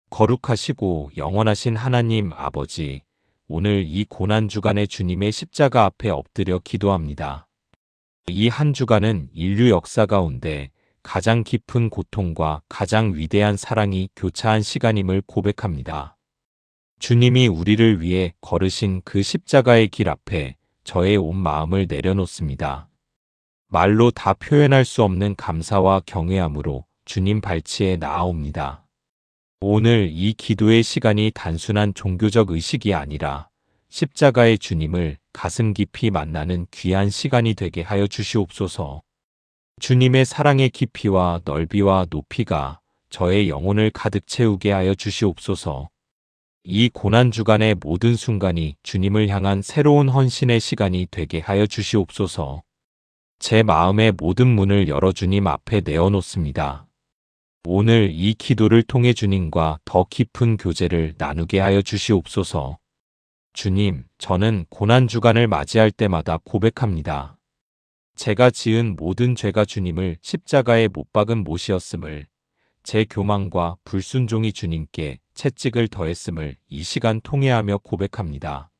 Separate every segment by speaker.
Speaker 1: 거룩하시고 영원하신 하나님 아버지, 오늘 이 고난주간에 주님의 십자가 앞에 엎드려 기도합니다. 이 한 주간은 인류 역사 가운데 가장 깊은 고통과 가장 위대한 사랑이 교차한 시간임을 고백합니다. 주님이 우리를 위해 걸으신 그 십자가의 길 앞에 저의 온 마음을 내려놓습니다. 말로 다 표현할 수 없는 감사와 경외함으로 주님 발치에 나아옵니다. 오늘 이 기도의 시간이 단순한 종교적 의식이 아니라 십자가의 주님을 가슴 깊이 만나는 귀한 시간이 되게 하여 주시옵소서. 주님의 사랑의 깊이와 넓이와 높이가 저의 영혼을 가득 채우게 하여 주시옵소서. 이 고난주간의 모든 순간이 주님을 향한 새로운 헌신의 시간이 되게 하여 주시옵소서. 제 마음의 모든 문을 열어 주님 앞에 내어놓습니다. 오늘 이 기도를 통해 주님과 더 깊은 교제를 나누게 하여 주시옵소서. 주님, 저는 고난주간을 맞이할 때마다 고백합니다. 제가 지은 모든 죄가 주님을 십자가에 못 박은 못이었음을, 제 교만과 불순종이 주님께 채찍을 더했음을 이 시간 통회하며 고백합니다.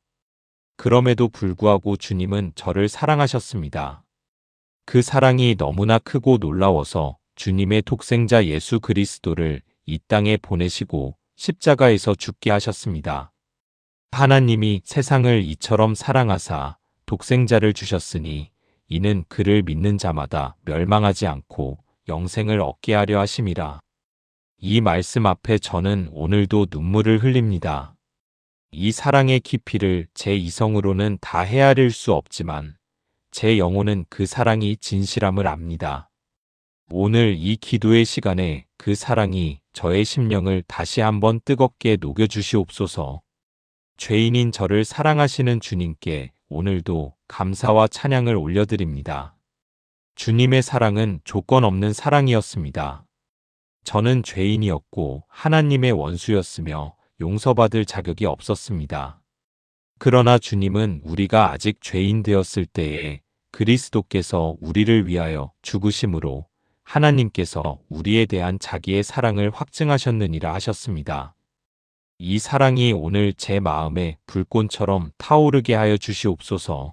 Speaker 1: 그럼에도 불구하고 주님은 저를 사랑하셨습니다. 그 사랑이 너무나 크고 놀라워서 주님의 독생자 예수 그리스도를 이 땅에 보내시고 십자가에서 죽게 하셨습니다. 하나님이 세상을 이처럼 사랑하사 독생자를 주셨으니 이는 그를 믿는 자마다 멸망하지 않고 영생을 얻게 하려 하심이라. 이 말씀 앞에 저는 오늘도 눈물을 흘립니다. 이 사랑의 깊이를 제 이성으로는 다 헤아릴 수 없지만 제 영혼은 그 사랑이 진실함을 압니다. 오늘 이 기도의 시간에 그 사랑이 저의 심령을 다시 한번 뜨겁게 녹여주시옵소서. 죄인인 저를 사랑하시는 주님께 오늘도 감사와 찬양을 올려드립니다. 주님의 사랑은 조건 없는 사랑이었습니다. 저는 죄인이었고 하나님의 원수였으며 용서받을 자격이 없었습니다. 그러나 주님은 우리가 아직 죄인 되었을 때에 그리스도께서 우리를 위하여 죽으심으로 하나님께서 우리에 대한 자기의 사랑을 확증하셨느니라 하셨습니다. 이 사랑이 오늘 제 마음에 불꽃처럼 타오르게 하여 주시옵소서.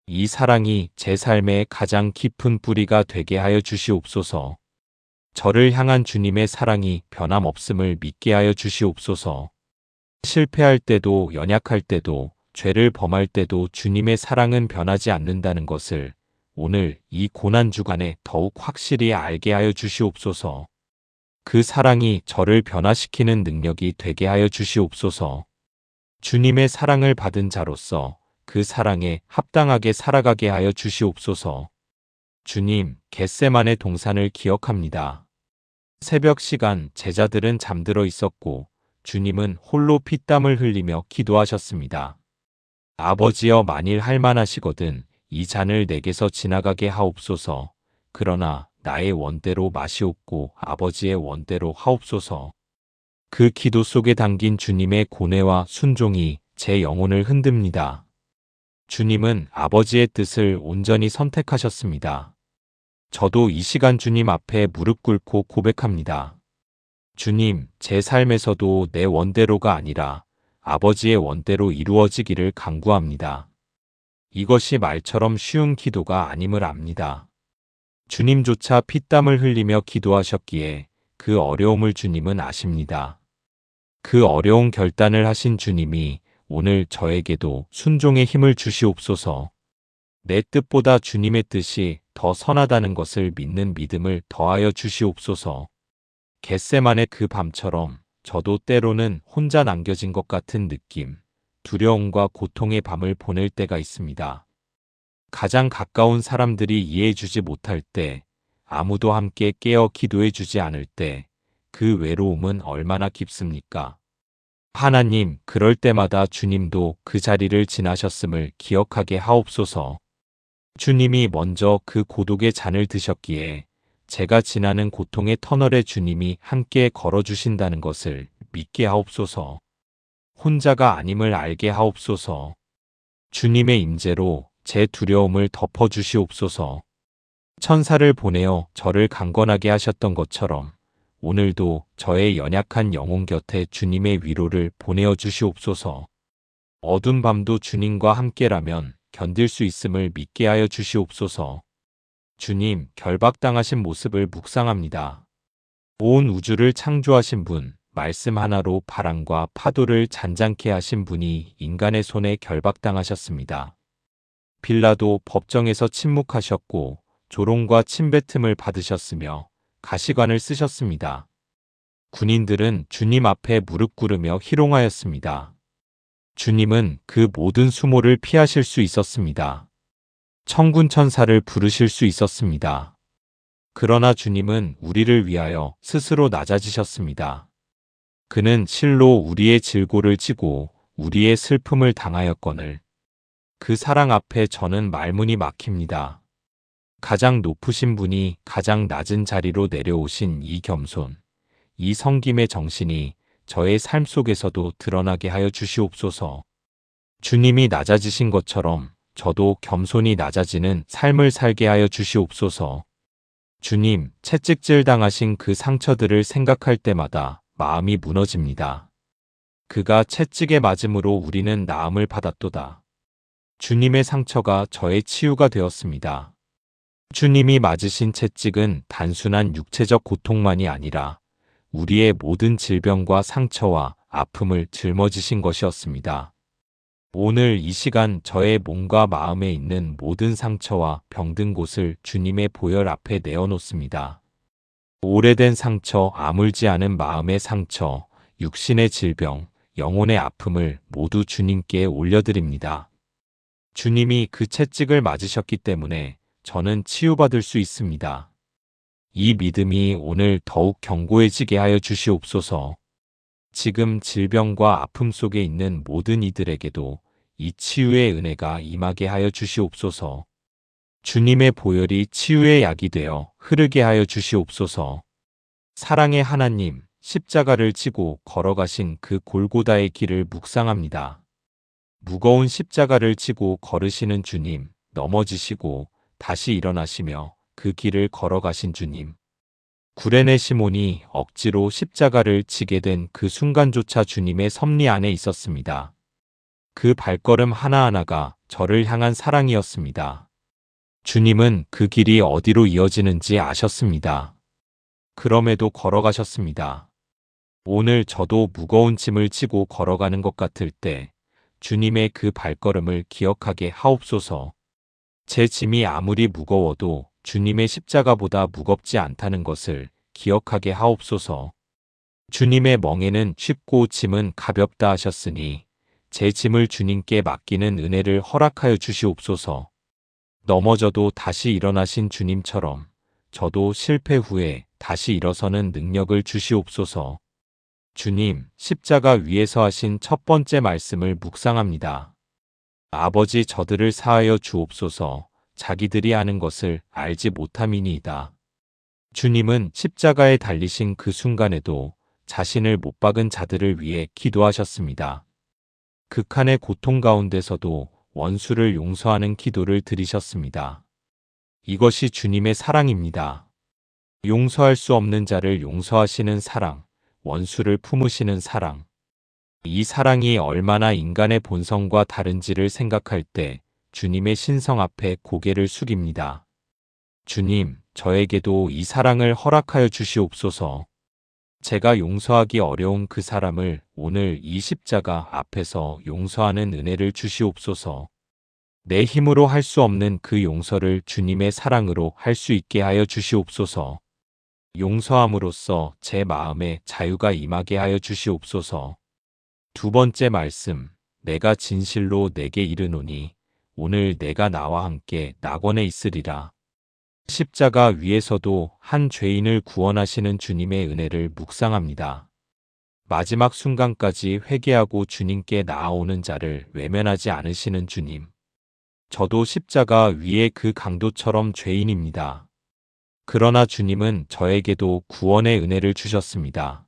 Speaker 1: 이 사랑이 제 삶의 가장 깊은 뿌리가 되게 하여 주시옵소서. 저를 향한 주님의 사랑이 변함없음을 믿게 하여 주시옵소서. 실패할 때도 연약할 때도 죄를 범할 때도 주님의 사랑은 변하지 않는다는 것을 오늘 이 고난주간에 더욱 확실히 알게 하여 주시옵소서. 그 사랑이 저를 변화시키는 능력이 되게 하여 주시옵소서. 주님의 사랑을 받은 자로서 그 사랑에 합당하게 살아가게 하여 주시옵소서. 주님, 겟세마네 동산을 기억합니다. 새벽 시간 제자들은 잠들어 있었고 주님은 홀로 피땀을 흘리며 기도하셨습니다. 아버지여, 만일 할만하시거든 이 잔을 내게서 지나가게 하옵소서. 그러나 나의 원대로 마시옵고 아버지의 원대로 하옵소서. 그 기도 속에 담긴 주님의 고뇌와 순종이 제 영혼을 흔듭니다. 주님은 아버지의 뜻을 온전히 선택하셨습니다. 저도 이 시간 주님 앞에 무릎 꿇고 고백합니다. 주님, 제 삶에서도 내 원대로가 아니라 아버지의 원대로 이루어지기를 간구합니다. 이것이 말처럼 쉬운 기도가 아님을 압니다. 주님조차 피땀을 흘리며 기도하셨기에 그 어려움을 주님은 아십니다. 그 어려운 결단을 하신 주님이 오늘 저에게도 순종의 힘을 주시옵소서. 내 뜻보다 주님의 뜻이 더 선하다는 것을 믿는 믿음을 더하여 주시옵소서. 겟세마네 그 밤처럼 저도 때로는 혼자 남겨진 것 같은 느낌, 두려움과 고통의 밤을 보낼 때가 있습니다. 가장 가까운 사람들이 이해해주지 못할 때, 아무도 함께 깨어 기도해주지 않을 때, 그 외로움은 얼마나 깊습니까? 하나님, 그럴 때마다 주님도 그 자리를 지나셨음을 기억하게 하옵소서. 주님이 먼저 그 고독의 잔을 드셨기에 제가 지나는 고통의 터널에 주님이 함께 걸어주신다는 것을 믿게 하옵소서. 혼자가 아님을 알게 하옵소서. 주님의 임재로 제 두려움을 덮어주시옵소서. 천사를 보내어 저를 강건하게 하셨던 것처럼 오늘도 저의 연약한 영혼 곁에 주님의 위로를 보내어 주시옵소서. 어두운 밤도 주님과 함께라면 견딜 수 있음을 믿게 하여 주시옵소서. 주님, 결박당하신 모습을 묵상합니다. 온 우주를 창조하신 분, 말씀 하나로 바람과 파도를 잔잔케 하신 분이 인간의 손에 결박당하셨습니다. 빌라도 법정에서 침묵하셨고 조롱과 침뱉음을 받으셨으며 가시관을 쓰셨습니다. 군인들은 주님 앞에 무릎 꿇으며 희롱하였습니다. 주님은 그 모든 수모를 피하실 수 있었습니다. 천군 천사를 부르실 수 있었습니다. 그러나 주님은 우리를 위하여 스스로 낮아지셨습니다. 그는 실로 우리의 질고를 지고 우리의 슬픔을 당하였거늘. 그 사랑 앞에 저는 말문이 막힙니다. 가장 높으신 분이 가장 낮은 자리로 내려오신 이 겸손, 이 섬김의 정신이 저의 삶 속에서도 드러나게 하여 주시옵소서. 주님이 낮아지신 것처럼 저도 겸손히 낮아지는 삶을 살게 하여 주시옵소서. 주님, 채찍질 당하신 그 상처들을 생각할 때마다 마음이 무너집니다. 그가 채찍에 맞음으로 우리는 나음을 받았도다. 주님의 상처가 저의 치유가 되었습니다. 주님이 맞으신 채찍은 단순한 육체적 고통만이 아니라 우리의 모든 질병과 상처와 아픔을 짊어지신 것이었습니다. 오늘 이 시간 저의 몸과 마음에 있는 모든 상처와 병든 곳을 주님의 보혈 앞에 내어놓습니다. 오래된 상처, 아물지 않은 마음의 상처, 육신의 질병, 영혼의 아픔을 모두 주님께 올려드립니다. 주님이 그 채찍을 맞으셨기 때문에 저는 치유받을 수 있습니다. 이 믿음이 오늘 더욱 견고해지게 하여 주시옵소서. 지금 질병과 아픔 속에 있는 모든 이들에게도 이 치유의 은혜가 임하게 하여 주시옵소서. 주님의 보혈이 치유의 약이 되어 흐르게 하여 주시옵소서. 사랑의 하나님, 십자가를 지고 걸어가신 그 골고다의 길을 묵상합니다. 무거운 십자가를 지고 걸으시는 주님, 넘어지시고 다시 일어나시며 그 길을 걸어가신 주님. 구레네 시몬이 억지로 십자가를 지게 된 그 순간조차 주님의 섭리 안에 있었습니다. 그 발걸음 하나하나가 저를 향한 사랑이었습니다. 주님은 그 길이 어디로 이어지는지 아셨습니다. 그럼에도 걸어가셨습니다. 오늘 저도 무거운 짐을 지고 걸어가는 것 같을 때 주님의 그 발걸음을 기억하게 하옵소서. 제 짐이 아무리 무거워도 주님의 십자가보다 무겁지 않다는 것을 기억하게 하옵소서. 주님의 멍에는 쉽고 짐은 가볍다 하셨으니 제 짐을 주님께 맡기는 은혜를 허락하여 주시옵소서. 넘어져도 다시 일어나신 주님처럼 저도 실패 후에 다시 일어서는 능력을 주시옵소서. 주님, 십자가 위에서 하신 첫 번째 말씀을 묵상합니다. 아버지, 저들을 사하여 주옵소서. 자기들이 아는 것을 알지 못함이니이다. 주님은 십자가에 달리신 그 순간에도 자신을 못 박은 자들을 위해 기도하셨습니다. 극한의 고통 가운데서도 원수를 용서하는 기도를 드리셨습니다. 이것이 주님의 사랑입니다. 용서할 수 없는 자를 용서하시는 사랑, 원수를 품으시는 사랑. 이 사랑이 얼마나 인간의 본성과 다른지를 생각할 때 주님의 신성 앞에 고개를 숙입니다. 주님, 저에게도 이 사랑을 허락하여 주시옵소서. 제가 용서하기 어려운 그 사람을 오늘 이 십자가 앞에서 용서하는 은혜를 주시옵소서. 내 힘으로 할 수 없는 그 용서를 주님의 사랑으로 할 수 있게 하여 주시옵소서. 용서함으로써 제 마음에 자유가 임하게 하여 주시옵소서. 두 번째 말씀, 내가 진실로 내게 이르노니 오늘 내가 나와 함께 낙원에 있으리라. 십자가 위에서도 한 죄인을 구원하시는 주님의 은혜를 묵상합니다. 마지막 순간까지 회개하고 주님께 나아오는 자를 외면하지 않으시는 주님. 저도 십자가 위의 그 강도처럼 죄인입니다. 그러나 주님은 저에게도 구원의 은혜를 주셨습니다.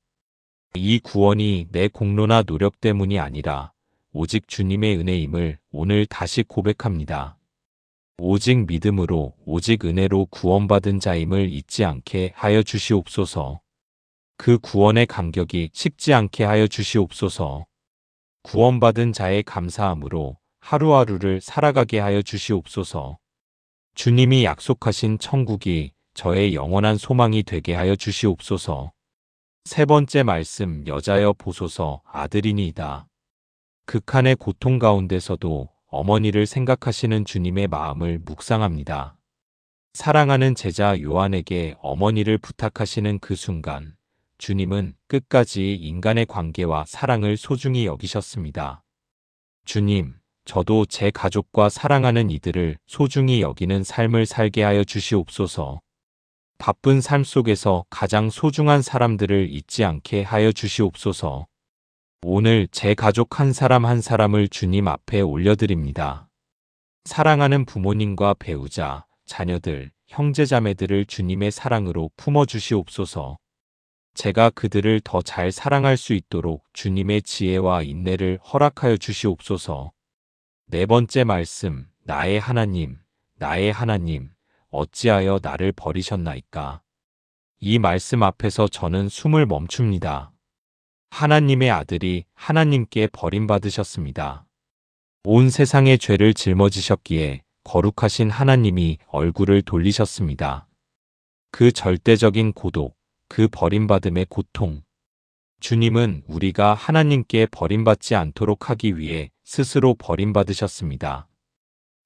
Speaker 1: 이 구원이 내 공로나 노력 때문이 아니라 오직 주님의 은혜임을 오늘 다시 고백합니다. 오직 믿음으로, 오직 은혜로 구원받은 자임을 잊지 않게 하여 주시옵소서. 그 구원의 간격이 식지 않게 하여 주시옵소서. 구원받은 자의 감사함으로 하루하루를 살아가게 하여 주시옵소서. 주님이 약속하신 천국이 저의 영원한 소망이 되게 하여 주시옵소서. 세 번째 말씀, 여자여 보소서 아들이니이다. 극한의 고통 가운데서도 어머니를 생각하시는 주님의 마음을 묵상합니다. 사랑하는 제자 요한에게 어머니를 부탁하시는 그 순간, 주님은 끝까지 인간의 관계와 사랑을 소중히 여기셨습니다. 주님, 저도 제 가족과 사랑하는 이들을 소중히 여기는 삶을 살게 하여 주시옵소서. 바쁜 삶 속에서 가장 소중한 사람들을 잊지 않게 하여 주시옵소서. 오늘 제 가족 한 사람 한 사람을 주님 앞에 올려드립니다. 사랑하는 부모님과 배우자, 자녀들, 형제자매들을 주님의 사랑으로 품어주시옵소서. 제가 그들을 더 잘 사랑할 수 있도록 주님의 지혜와 인내를 허락하여 주시옵소서. 네 번째 말씀, 나의 하나님, 나의 하나님, 어찌하여 나를 버리셨나이까. 이 말씀 앞에서 저는 숨을 멈춥니다. 하나님의 아들이 하나님께 버림받으셨습니다. 온 세상의 죄를 짊어지셨기에 거룩하신 하나님이 얼굴을 돌리셨습니다. 그 절대적인 고독, 그 버림받음의 고통. 주님은 우리가 하나님께 버림받지 않도록 하기 위해 스스로 버림받으셨습니다.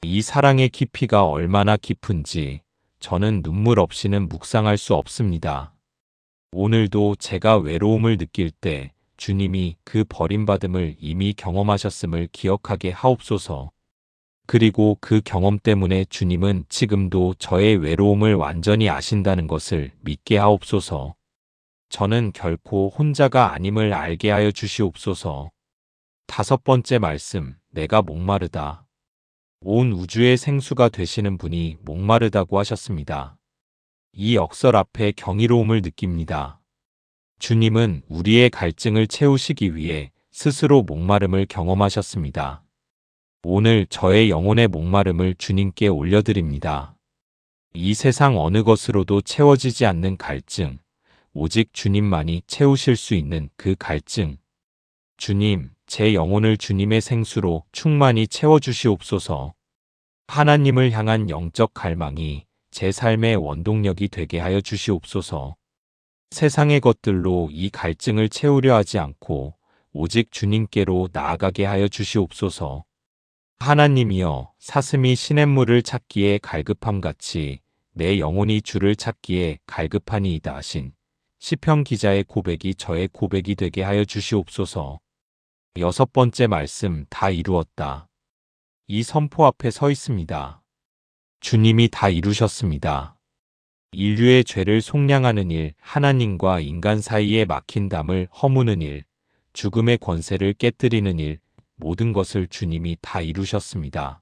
Speaker 1: 이 사랑의 깊이가 얼마나 깊은지 저는 눈물 없이는 묵상할 수 없습니다. 오늘도 제가 외로움을 느낄 때 주님이 그 버림받음을 이미 경험하셨음을 기억하게 하옵소서. 그리고 그 경험 때문에 주님은 지금도 저의 외로움을 완전히 아신다는 것을 믿게 하옵소서. 저는 결코 혼자가 아님을 알게 하여 주시옵소서. 다섯 번째 말씀, 내가 목마르다. 온 우주의 생수가 되시는 분이 목마르다고 하셨습니다. 이 역설 앞에 경이로움을 느낍니다. 주님은 우리의 갈증을 채우시기 위해 스스로 목마름을 경험하셨습니다. 오늘 저의 영혼의 목마름을 주님께 올려드립니다. 이 세상 어느 것으로도 채워지지 않는 갈증, 오직 주님만이 채우실 수 있는 그 갈증. 주님, 제 영혼을 주님의 생수로 충만히 채워주시옵소서. 하나님을 향한 영적 갈망이 제 삶의 원동력이 되게 하여 주시옵소서. 세상의 것들로 이 갈증을 채우려 하지 않고 오직 주님께로 나아가게 하여 주시옵소서. 하나님이여, 사슴이 시냇물을 찾기에 갈급함같이 내 영혼이 주를 찾기에 갈급하니이다 하신 시편 기자의 고백이 저의 고백이 되게 하여 주시옵소서. 여섯 번째 말씀, 다 이루었다. 이 선포 앞에 서 있습니다. 주님이 다 이루셨습니다. 인류의 죄를 속량하는 일, 하나님과 인간 사이에 막힌 담을 허무는 일, 죽음의 권세를 깨뜨리는 일, 모든 것을 주님이 다 이루셨습니다.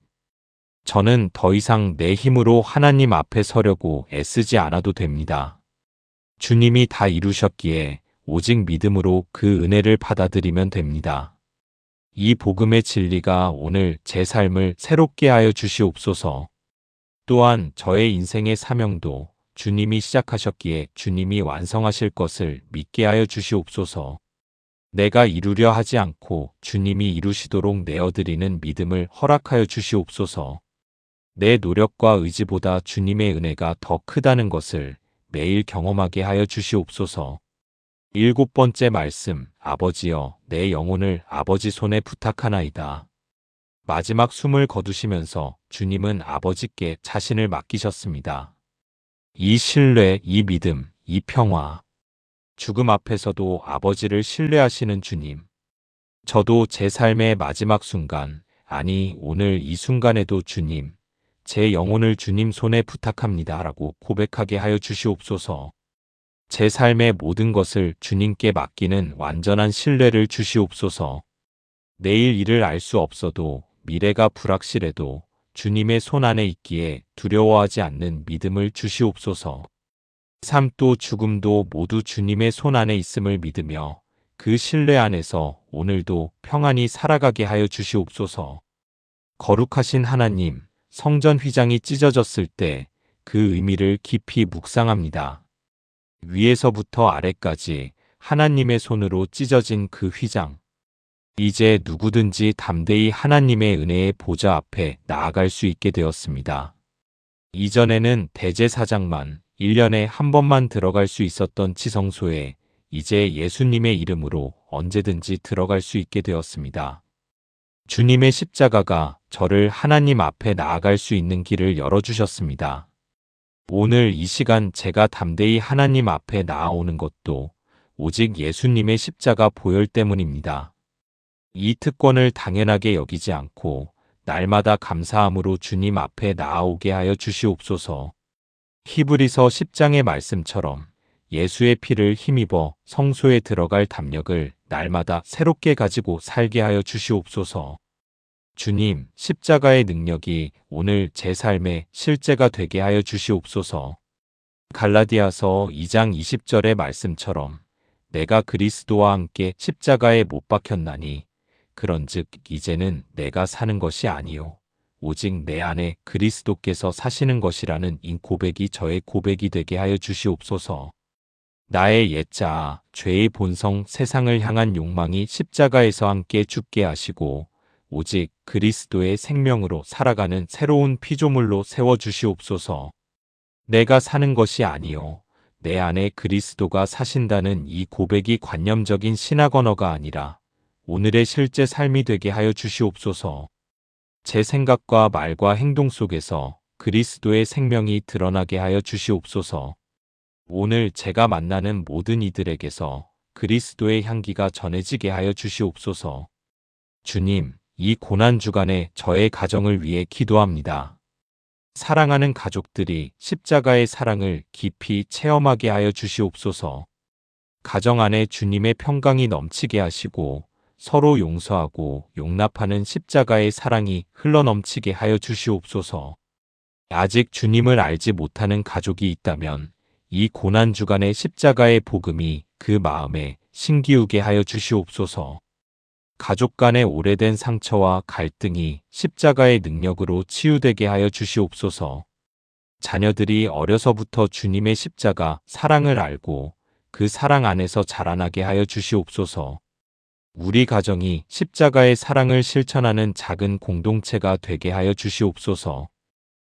Speaker 1: 저는 더 이상 내 힘으로 하나님 앞에 서려고 애쓰지 않아도 됩니다. 주님이 다 이루셨기에 오직 믿음으로 그 은혜를 받아들이면 됩니다. 이 복음의 진리가 오늘 제 삶을 새롭게 하여 주시옵소서. 또한 저의 인생의 사명도 주님이 시작하셨기에 주님이 완성하실 것을 믿게 하여 주시옵소서. 내가 이루려 하지 않고 주님이 이루시도록 내어드리는 믿음을 허락하여 주시옵소서. 내 노력과 의지보다 주님의 은혜가 더 크다는 것을 매일 경험하게 하여 주시옵소서. 일곱 번째 말씀, 아버지여, 내 영혼을 아버지 손에 부탁하나이다. 마지막 숨을 거두시면서 주님은 아버지께 자신을 맡기셨습니다. 이 신뢰, 이 믿음, 이 평화. 죽음 앞에서도 아버지를 신뢰하시는 주님. 저도 제 삶의 마지막 순간, 아니 오늘 이 순간에도 주님, 제 영혼을 주님 손에 부탁합니다 라고 고백하게 하여 주시옵소서. 제 삶의 모든 것을 주님께 맡기는 완전한 신뢰를 주시옵소서. 내일 일을 알 수 없어도 미래가 불확실해도 주님의 손 안에 있기에 두려워하지 않는 믿음을 주시옵소서. 삶도 죽음도 모두 주님의 손 안에 있음을 믿으며 그 신뢰 안에서 오늘도 평안히 살아가게 하여 주시옵소서. 거룩하신 하나님, 성전 휘장이 찢어졌을 때 그 의미를 깊이 묵상합니다. 위에서부터 아래까지 하나님의 손으로 찢어진 그 휘장. 이제 누구든지 담대히 하나님의 은혜의 보좌 앞에 나아갈 수 있게 되었습니다. 이전에는 대제사장만 1년에 한 번만 들어갈 수 있었던 지성소에 이제 예수님의 이름으로 언제든지 들어갈 수 있게 되었습니다. 주님의 십자가가 저를 하나님 앞에 나아갈 수 있는 길을 열어주셨습니다. 오늘 이 시간 제가 담대히 하나님 앞에 나아오는 것도 오직 예수님의 십자가 보혈 때문입니다. 이 특권을 당연하게 여기지 않고 날마다 감사함으로 주님 앞에 나아오게 하여 주시옵소서. 히브리서 10장의 말씀처럼 예수의 피를 힘입어 성소에 들어갈 담력을 날마다 새롭게 가지고 살게 하여 주시옵소서. 주님, 십자가의 능력이 오늘 제 삶의 실제가 되게 하여 주시옵소서. 갈라디아서 2장 20절의 말씀처럼 내가 그리스도와 함께 십자가에 못 박혔나니 그런즉 이제는 내가 사는 것이 아니요 오직 내 안에 그리스도께서 사시는 것이라는 이 고백이 저의 고백이 되게 하여 주시옵소서. 나의 옛자, 죄의 본성, 세상을 향한 욕망이 십자가에서 함께 죽게 하시고 오직 그리스도의 생명으로 살아가는 새로운 피조물로 세워주시옵소서. 내가 사는 것이 아니요 내 안에 그리스도가 사신다는 이 고백이 관념적인 신학 언어가 아니라 오늘의 실제 삶이 되게 하여 주시옵소서. 제 생각과 말과 행동 속에서 그리스도의 생명이 드러나게 하여 주시옵소서. 오늘 제가 만나는 모든 이들에게서 그리스도의 향기가 전해지게 하여 주시옵소서. 주님, 이 고난주간에 저의 가정을 위해 기도합니다. 사랑하는 가족들이 십자가의 사랑을 깊이 체험하게 하여 주시옵소서. 가정 안에 주님의 평강이 넘치게 하시고 서로 용서하고 용납하는 십자가의 사랑이 흘러넘치게 하여 주시옵소서. 아직 주님을 알지 못하는 가족이 있다면 이 고난주간의 십자가의 복음이 그 마음에 심기우게 하여 주시옵소서. 가족 간의 오래된 상처와 갈등이 십자가의 능력으로 치유되게 하여 주시옵소서. 자녀들이 어려서부터 주님의 십자가 사랑을 알고 그 사랑 안에서 자라나게 하여 주시옵소서. 우리 가정이 십자가의 사랑을 실천하는 작은 공동체가 되게 하여 주시옵소서.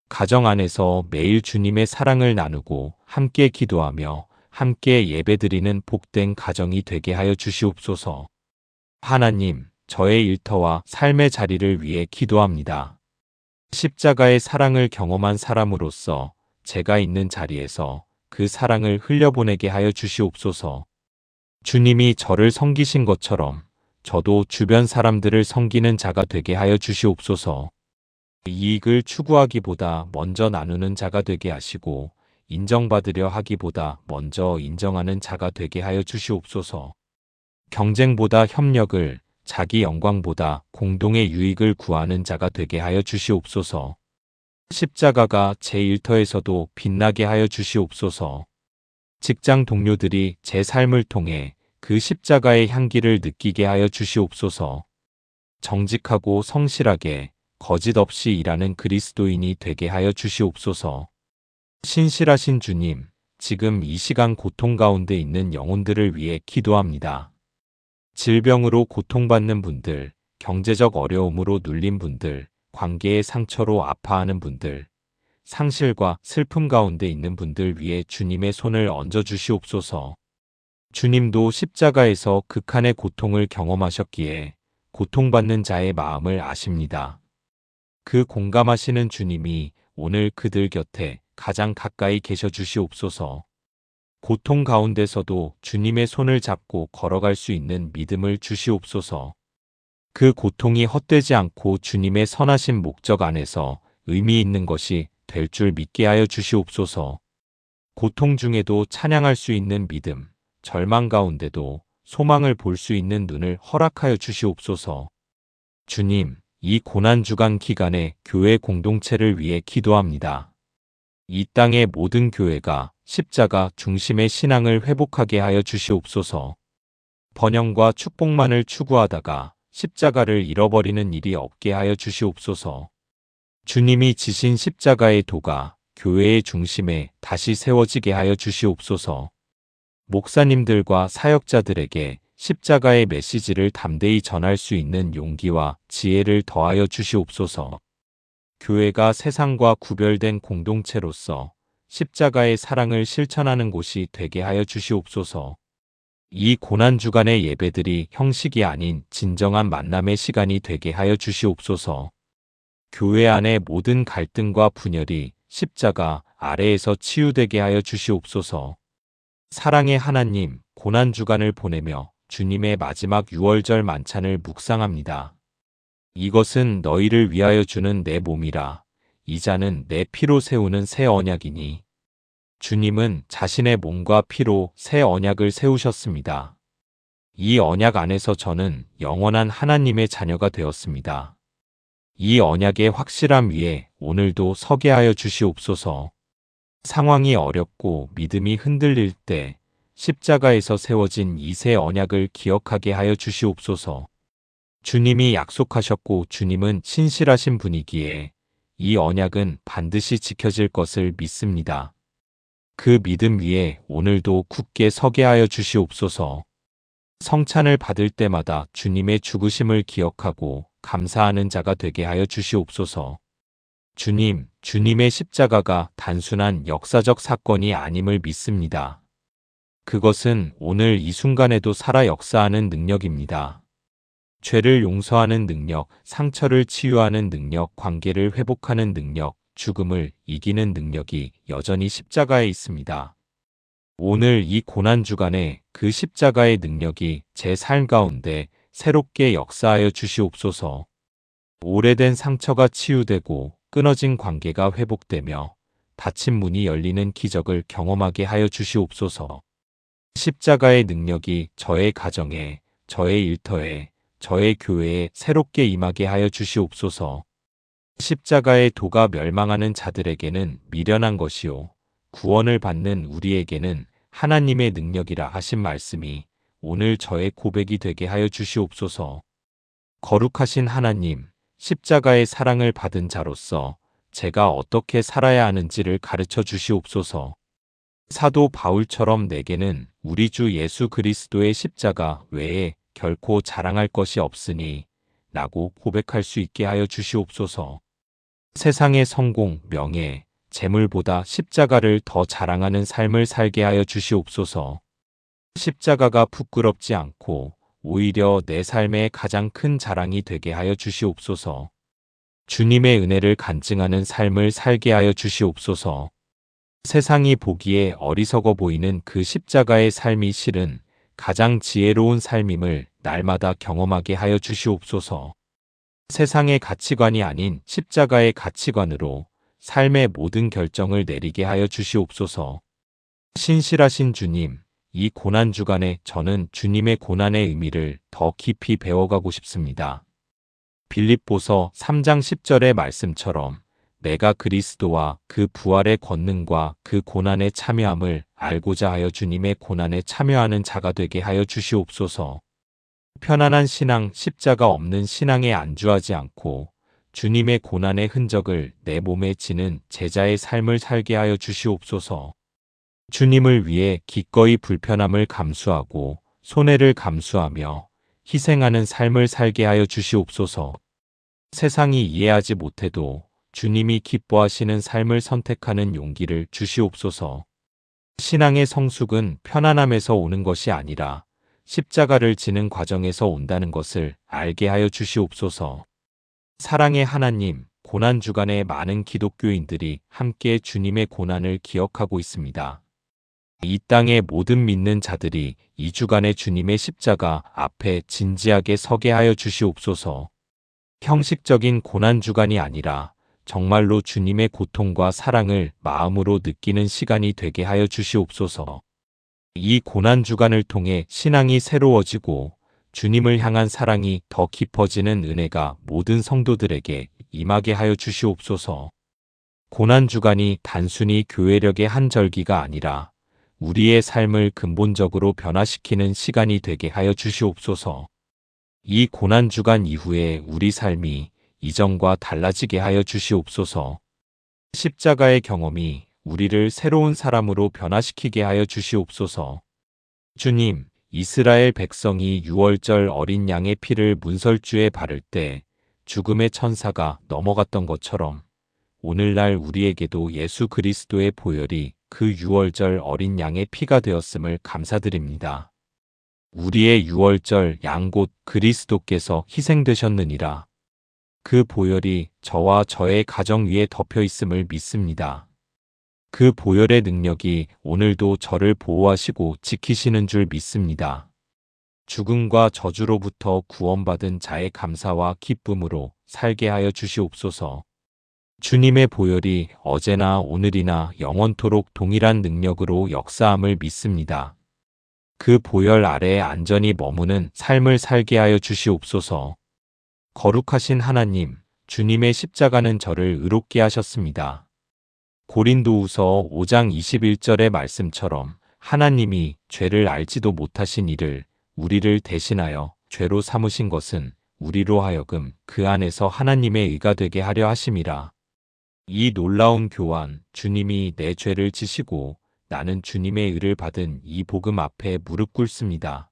Speaker 1: 가정 안에서 매일 주님의 사랑을 나누고 함께 기도하며 함께 예배드리는 복된 가정이 되게 하여 주시옵소서. 하나님, 저의 일터와 삶의 자리를 위해 기도합니다. 십자가의 사랑을 경험한 사람으로서 제가 있는 자리에서 그 사랑을 흘려보내게 하여 주시옵소서. 주님이 저를 섬기신 것처럼 저도 주변 사람들을 섬기는 자가 되게 하여 주시옵소서. 이익을 추구하기보다 먼저 나누는 자가 되게 하시고 인정받으려 하기보다 먼저 인정하는 자가 되게 하여 주시옵소서. 경쟁보다 협력을, 자기 영광보다 공동의 유익을 구하는 자가 되게 하여 주시옵소서. 십자가가 제 일터에서도 빛나게 하여 주시옵소서. 직장 동료들이 제 삶을 통해 그 십자가의 향기를 느끼게 하여 주시옵소서. 정직하고 성실하게 거짓 없이 일하는 그리스도인이 되게 하여 주시옵소서. 신실하신 주님, 지금 이 시간 고통 가운데 있는 영혼들을 위해 기도합니다. 질병으로 고통받는 분들, 경제적 어려움으로 눌린 분들, 관계의 상처로 아파하는 분들, 상실과 슬픔 가운데 있는 분들 위해 주님의 손을 얹어 주시옵소서. 주님도 십자가에서 극한의 고통을 경험하셨기에 고통받는 자의 마음을 아십니다. 그 공감하시는 주님이 오늘 그들 곁에 가장 가까이 계셔 주시옵소서. 고통 가운데서도 주님의 손을 잡고 걸어갈 수 있는 믿음을 주시옵소서. 그 고통이 헛되지 않고 주님의 선하신 목적 안에서 의미 있는 것이 될 줄 믿게 하여 주시옵소서. 고통 중에도 찬양할 수 있는 믿음, 절망 가운데도 소망을 볼 수 있는 눈을 허락하여 주시옵소서. 주님, 이 고난주간 기간에 교회 공동체를 위해 기도합니다. 이 땅의 모든 교회가 십자가 중심의 신앙을 회복하게 하여 주시옵소서. 번영과 축복만을 추구하다가 십자가를 잃어버리는 일이 없게 하여 주시옵소서. 주님이 지신 십자가의 도가 교회의 중심에 다시 세워지게 하여 주시옵소서. 목사님들과 사역자들에게 십자가의 메시지를 담대히 전할 수 있는 용기와 지혜를 더하여 주시옵소서. 교회가 세상과 구별된 공동체로서 십자가의 사랑을 실천하는 곳이 되게 하여 주시옵소서. 이 고난주간의 예배들이 형식이 아닌 진정한 만남의 시간이 되게 하여 주시옵소서. 교회 안의 모든 갈등과 분열이 십자가 아래에서 치유되게 하여 주시옵소서. 사랑의 하나님, 고난주간을 보내며 주님의 마지막 유월절 만찬을 묵상합니다. 이것은 너희를 위하여 주는 내 몸이라. 이 잔은 내 피로 세우는 새 언약이니. 주님은 자신의 몸과 피로 새 언약을 세우셨습니다. 이 언약 안에서 저는 영원한 하나님의 자녀가 되었습니다. 이 언약의 확실함 위에 오늘도 서게 하여 주시옵소서. 상황이 어렵고 믿음이 흔들릴 때 십자가에서 세워진 이 새 언약을 기억하게 하여 주시옵소서. 주님이 약속하셨고 주님은 신실하신 분이기에 이 언약은 반드시 지켜질 것을 믿습니다. 그 믿음 위에 오늘도 굳게 서게 하여 주시옵소서. 성찬을 받을 때마다 주님의 죽으심을 기억하고 감사하는 자가 되게 하여 주시옵소서. 주님, 주님의 십자가가 단순한 역사적 사건이 아님을 믿습니다. 그것은 오늘 이 순간에도 살아 역사하는 능력입니다. 죄를 용서하는 능력, 상처를 치유하는 능력, 관계를 회복하는 능력, 죽음을 이기는 능력이 여전히 십자가에 있습니다. 오늘 이 고난주간에 그 십자가의 능력이 제 삶 가운데 새롭게 역사하여 주시옵소서. 오래된 상처가 치유되고 끊어진 관계가 회복되며 닫힌 문이 열리는 기적을 경험하게 하여 주시옵소서. 십자가의 능력이 저의 가정에, 저의 일터에, 저의 교회에 새롭게 임하게 하여 주시옵소서. 십자가의 도가 멸망하는 자들에게는 미련한 것이요 구원을 받는 우리에게는 하나님의 능력이라 하신 말씀이 오늘 저의 고백이 되게 하여 주시옵소서. 거룩하신 하나님, 십자가의 사랑을 받은 자로서 제가 어떻게 살아야 하는지를 가르쳐 주시옵소서. 사도 바울처럼 내게는 우리 주 예수 그리스도의 십자가 외에 결코 자랑할 것이 없으니 라고 고백할 수 있게 하여 주시옵소서. 세상의 성공, 명예, 재물보다 십자가를 더 자랑하는 삶을 살게 하여 주시옵소서. 십자가가 부끄럽지 않고 오히려 내 삶의 가장 큰 자랑이 되게 하여 주시옵소서. 주님의 은혜를 간증하는 삶을 살게 하여 주시옵소서. 세상이 보기에 어리석어 보이는 그 십자가의 삶이 실은 가장 지혜로운 삶임을 날마다 경험하게 하여 주시옵소서. 세상의 가치관이 아닌 십자가의 가치관으로 삶의 모든 결정을 내리게 하여 주시옵소서. 신실하신 주님, 이 고난주간에 저는 주님의 고난의 의미를 더 깊이 배워가고 싶습니다. 빌립보서 3장 10절의 말씀처럼 내가 그리스도와 그 부활의 권능과 그 고난에 참여함을 알고자 하여 주님의 고난에 참여하는 자가 되게 하여 주시옵소서. 편안한 신앙, 십자가 없는 신앙에 안주하지 않고 주님의 고난의 흔적을 내 몸에 지는 제자의 삶을 살게 하여 주시옵소서. 주님을 위해 기꺼이 불편함을 감수하고 손해를 감수하며 희생하는 삶을 살게 하여 주시옵소서. 세상이 이해하지 못해도 주님이 기뻐하시는 삶을 선택하는 용기를 주시옵소서. 신앙의 성숙은 편안함에서 오는 것이 아니라 십자가를 지는 과정에서 온다는 것을 알게 하여 주시옵소서. 사랑의 하나님, 고난주간에 많은 기독교인들이 함께 주님의 고난을 기억하고 있습니다. 이 땅의 모든 믿는 자들이 이 주간에 주님의 십자가 앞에 진지하게 서게 하여 주시옵소서. 형식적인 고난주간이 아니라 정말로 주님의 고통과 사랑을 마음으로 느끼는 시간이 되게 하여 주시옵소서. 이 고난주간을 통해 신앙이 새로워지고 주님을 향한 사랑이 더 깊어지는 은혜가 모든 성도들에게 임하게 하여 주시옵소서. 고난주간이 단순히 교회력의 한 절기가 아니라 우리의 삶을 근본적으로 변화시키는 시간이 되게 하여 주시옵소서. 이 고난주간 이후에 우리 삶이 이전과 달라지게 하여 주시옵소서. 십자가의 경험이 우리를 새로운 사람으로 변화시키게 하여 주시옵소서. 주님, 이스라엘 백성이 유월절 어린 양의 피를 문설주에 바를 때 죽음의 천사가 넘어갔던 것처럼 오늘날 우리에게도 예수 그리스도의 보혈이 그 유월절 어린 양의 피가 되었음을 감사드립니다. 우리의 유월절 양 곧 그리스도께서 희생되셨느니라. 그 보혈이 저와 저의 가정 위에 덮여 있음을 믿습니다. 그 보혈의 능력이 오늘도 저를 보호하시고 지키시는 줄 믿습니다. 죽음과 저주로부터 구원받은 자의 감사와 기쁨으로 살게 하여 주시옵소서. 주님의 보혈이 어제나 오늘이나 영원토록 동일한 능력으로 역사함을 믿습니다. 그 보혈 아래에 안전히 머무는 삶을 살게 하여 주시옵소서. 거룩하신 하나님, 주님의 십자가는 저를 의롭게 하셨습니다. 고린도후서 5장 21절의 말씀처럼 하나님이 죄를 알지도 못하신 이를 우리를 대신하여 죄로 삼으신 것은 우리로 하여금 그 안에서 하나님의 의가 되게 하려 하심이라. 이 놀라운 교환, 주님이 내 죄를 지시고 나는 주님의 의를 받은 이 복음 앞에 무릎 꿇습니다.